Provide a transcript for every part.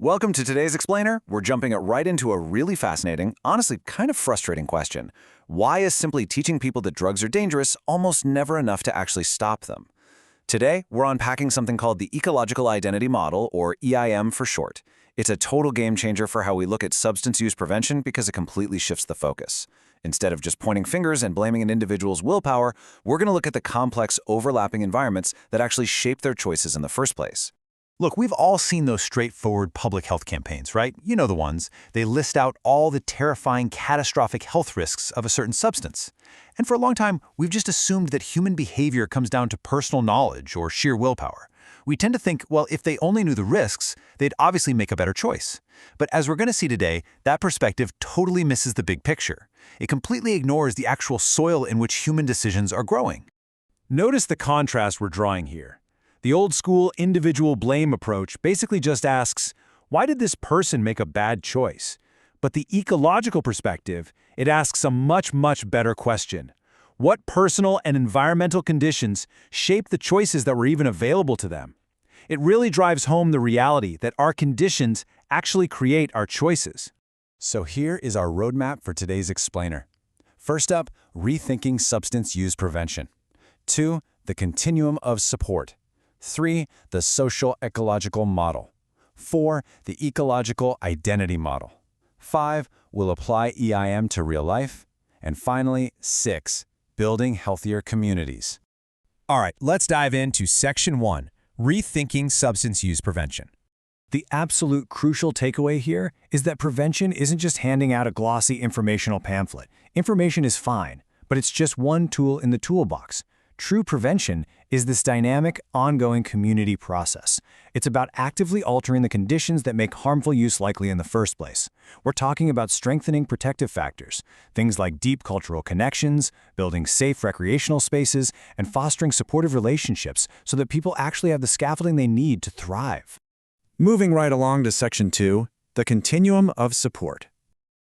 Welcome to today's Explainer. We're jumping right into a really fascinating, honestly kind of frustrating question. Why is simply teaching people that drugs are dangerous almost never enough to actually stop them? Today, we're unpacking something called the Ecological Identity Model, or EIM for short. It's a total game changer for how we look at substance use prevention because it completely shifts the focus. Instead of just pointing fingers and blaming an individual's willpower, we're going to look at the complex, overlapping environments that actually shape their choices in the first place. Look, we've all seen those straightforward public health campaigns, right? You know the ones. They list out all the terrifying, catastrophic health risks of a certain substance. And for a long time, we've just assumed that human behavior comes down to personal knowledge or sheer willpower. We tend to think, well, if they only knew the risks, they'd obviously make a better choice. But as we're going to see today, that perspective totally misses the big picture. It completely ignores the actual soil in which human decisions are growing. Notice the contrast we're drawing here. The old-school individual blame approach basically just asks, why did this person make a bad choice? But the ecological perspective, it asks a much better question. What personal and environmental conditions shape the choices that were even available to them? It really drives home the reality that our conditions actually create our choices. So here is our roadmap for today's Explainer. First up, Rethinking Substance Use Prevention. 2. The Continuum of Support. 3. The Social Ecological Model. 4. The Ecological Identity Model. 5. We'll apply EIM to real life. And finally, 6. Building healthier communities. All right, let's dive into Section 1, Rethinking Substance Use Prevention. The absolute crucial takeaway here is that prevention isn't just handing out a glossy informational pamphlet. Information is fine, but it's just one tool in the toolbox. True prevention is this dynamic, ongoing community process. It's about actively altering the conditions that make harmful use likely in the first place. We're talking about strengthening protective factors, things like deep cultural connections, building safe recreational spaces, and fostering supportive relationships so that people actually have the scaffolding they need to thrive. Moving right along to Section 2, the Continuum of Support.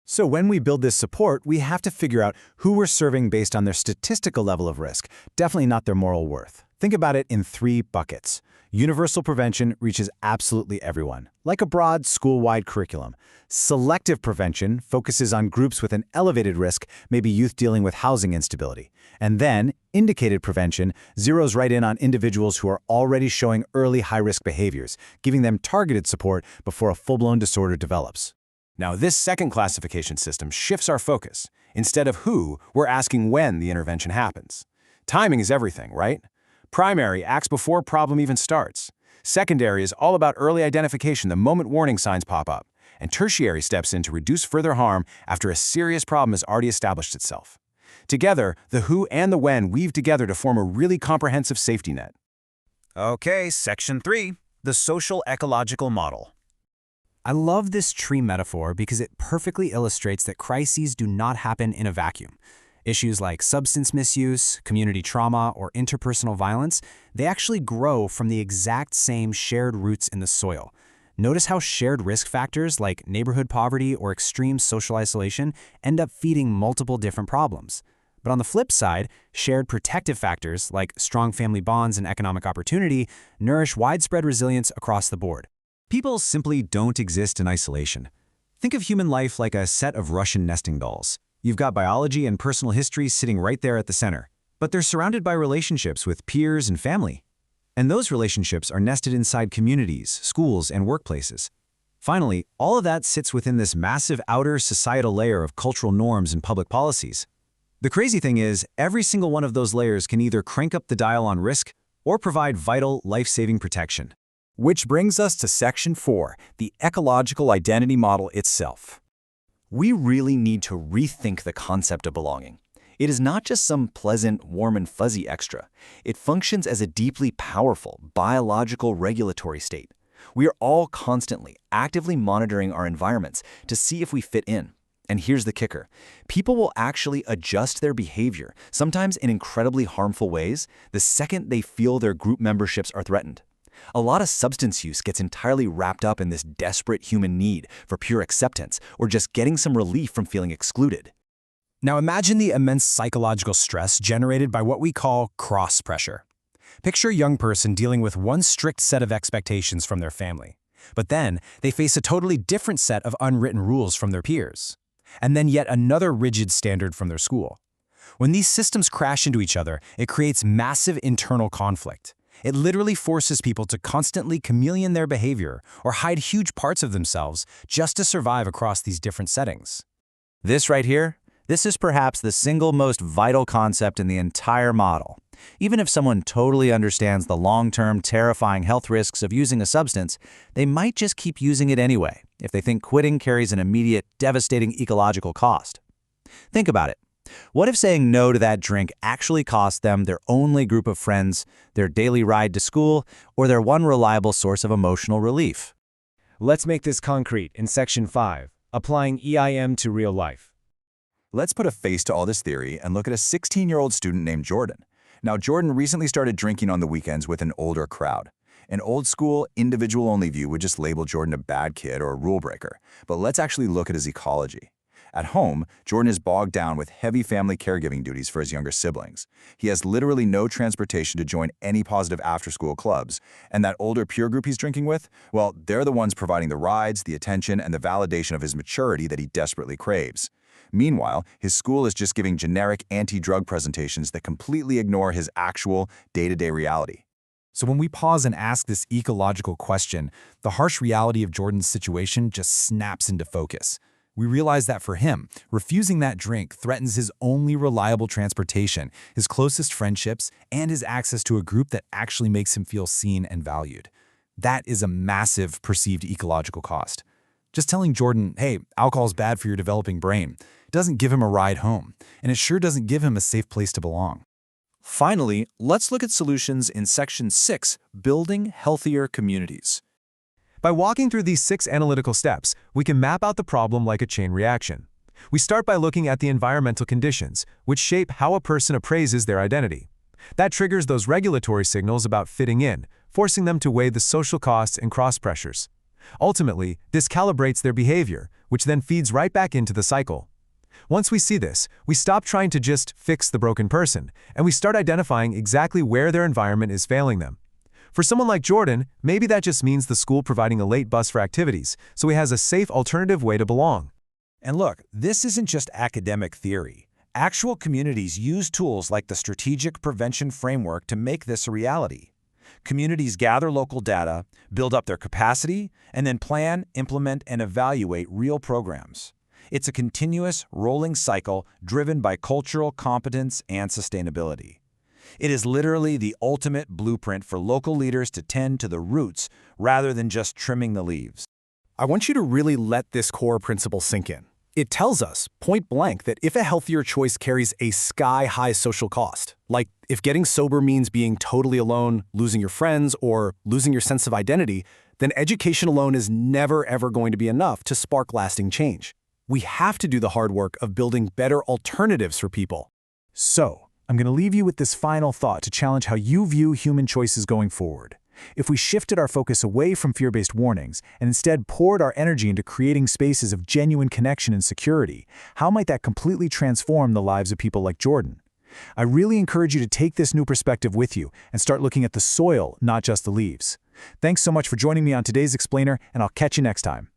So when we build this support, we have to figure out who we're serving based on their statistical level of risk, definitely not their moral worth. Think about it in 3 buckets. Universal prevention reaches absolutely everyone, like a broad school-wide curriculum. Selective prevention focuses on groups with an elevated risk, maybe youth dealing with housing instability. And then, indicated prevention zeroes right in on individuals who are already showing early high-risk behaviors, giving them targeted support before a full-blown disorder develops. Now, this second classification system shifts our focus. Instead of who, we're asking when the intervention happens. Timing is everything, right? Primary acts before problem even starts. Secondary is all about early identification the moment warning signs pop up. And tertiary steps in to reduce further harm after a serious problem has already established itself. Together, the who and the when weave together to form a really comprehensive safety net. Okay, Section 3, the Social Ecological Model. I love this tree metaphor because it perfectly illustrates that crises do not happen in a vacuum. Issues like substance misuse, community trauma, or interpersonal violence, they actually grow from the exact same shared roots in the soil. Notice how shared risk factors like neighborhood poverty or extreme social isolation end up feeding multiple different problems. But on the flip side, shared protective factors like strong family bonds and economic opportunity nourish widespread resilience across the board. People simply don't exist in isolation. Think of human life like a set of Russian nesting dolls. You've got biology and personal history sitting right there at the center, but they're surrounded by relationships with peers and family. And those relationships are nested inside communities, schools, and workplaces. Finally, all of that sits within this massive outer societal layer of cultural norms and public policies. The crazy thing is, every single one of those layers can either crank up the dial on risk or provide vital, life-saving protection. Which brings us to Section 4, the Ecological Identity Model itself. We really need to rethink the concept of belonging. It is not just some pleasant, warm and fuzzy extra. It functions as a deeply powerful, biological regulatory state. We are all constantly, actively monitoring our environments to see if we fit in. And here's the kicker. People will actually adjust their behavior, sometimes in incredibly harmful ways, the second they feel their group memberships are threatened. A lot of substance use gets entirely wrapped up in this desperate human need for pure acceptance or just getting some relief from feeling excluded. Now imagine the immense psychological stress generated by what we call cross-pressure. Picture a young person dealing with one strict set of expectations from their family. But then, they face a totally different set of unwritten rules from their peers. And then yet another rigid standard from their school. When these systems crash into each other, it creates massive internal conflict. It literally forces people to constantly chameleon their behavior or hide huge parts of themselves just to survive across these different settings. This right here, this is perhaps the single most vital concept in the entire model. Even if someone totally understands the long-term, terrifying health risks of using a substance, they might just keep using it anyway if they think quitting carries an immediate, devastating ecological cost. Think about it. What if saying no to that drink actually cost them their only group of friends, their daily ride to school, or their one reliable source of emotional relief? Let's make this concrete in Section 5, applying EIM to real life. Let's put a face to all this theory and look at a 16-year-old student named Jordan. Now, Jordan recently started drinking on the weekends with an older crowd. An old-school, individual-only view would just label Jordan a bad kid or a rule breaker. But let's actually look at his ecology. At home, Jordan is bogged down with heavy family caregiving duties for his younger siblings. He has literally no transportation to join any positive after-school clubs. And that older peer group he's drinking with, well, they're the ones providing the rides, the attention, and the validation of his maturity that he desperately craves. Meanwhile, his school is just giving generic anti-drug presentations that completely ignore his actual day-to-day reality. So when we pause and ask this ecological question, the harsh reality of Jordan's situation just snaps into focus. We realize that for him, refusing that drink threatens his only reliable transportation, his closest friendships, and his access to a group that actually makes him feel seen and valued. That is a massive perceived ecological cost. Just telling Jordan, hey, alcohol's bad for your developing brain, doesn't give him a ride home, and it sure doesn't give him a safe place to belong. Finally, let's look at solutions in Section 6, Building Healthier Communities. By walking through these 6 analytical steps, we can map out the problem like a chain reaction. We start by looking at the environmental conditions, which shape how a person appraises their identity. That triggers those regulatory signals about fitting in, forcing them to weigh the social costs and cross-pressures. Ultimately, this calibrates their behavior, which then feeds right back into the cycle. Once we see this, we stop trying to just fix the broken person, and we start identifying exactly where their environment is failing them. For someone like Jordan, maybe that just means the school providing a late bus for activities, so he has a safe alternative way to belong. And look, this isn't just academic theory. Actual communities use tools like the Strategic Prevention Framework to make this a reality. Communities gather local data, build up their capacity, and then plan, implement, and evaluate real programs. It's a continuous, rolling cycle driven by cultural competence and sustainability. It is literally the ultimate blueprint for local leaders to tend to the roots rather than just trimming the leaves. I want you to really let this core principle sink in. It tells us, point blank, that if a healthier choice carries a sky-high social cost, like if getting sober means being totally alone, losing your friends, or losing your sense of identity, then education alone is never ever going to be enough to spark lasting change. We have to do the hard work of building better alternatives for people. So, I'm going to leave you with this final thought to challenge how you view human choices going forward. If we shifted our focus away from fear-based warnings and instead poured our energy into creating spaces of genuine connection and security, how might that completely transform the lives of people like Jordan? I really encourage you to take this new perspective with you and start looking at the soil, not just the leaves. Thanks so much for joining me on today's Explainer, and I'll catch you next time.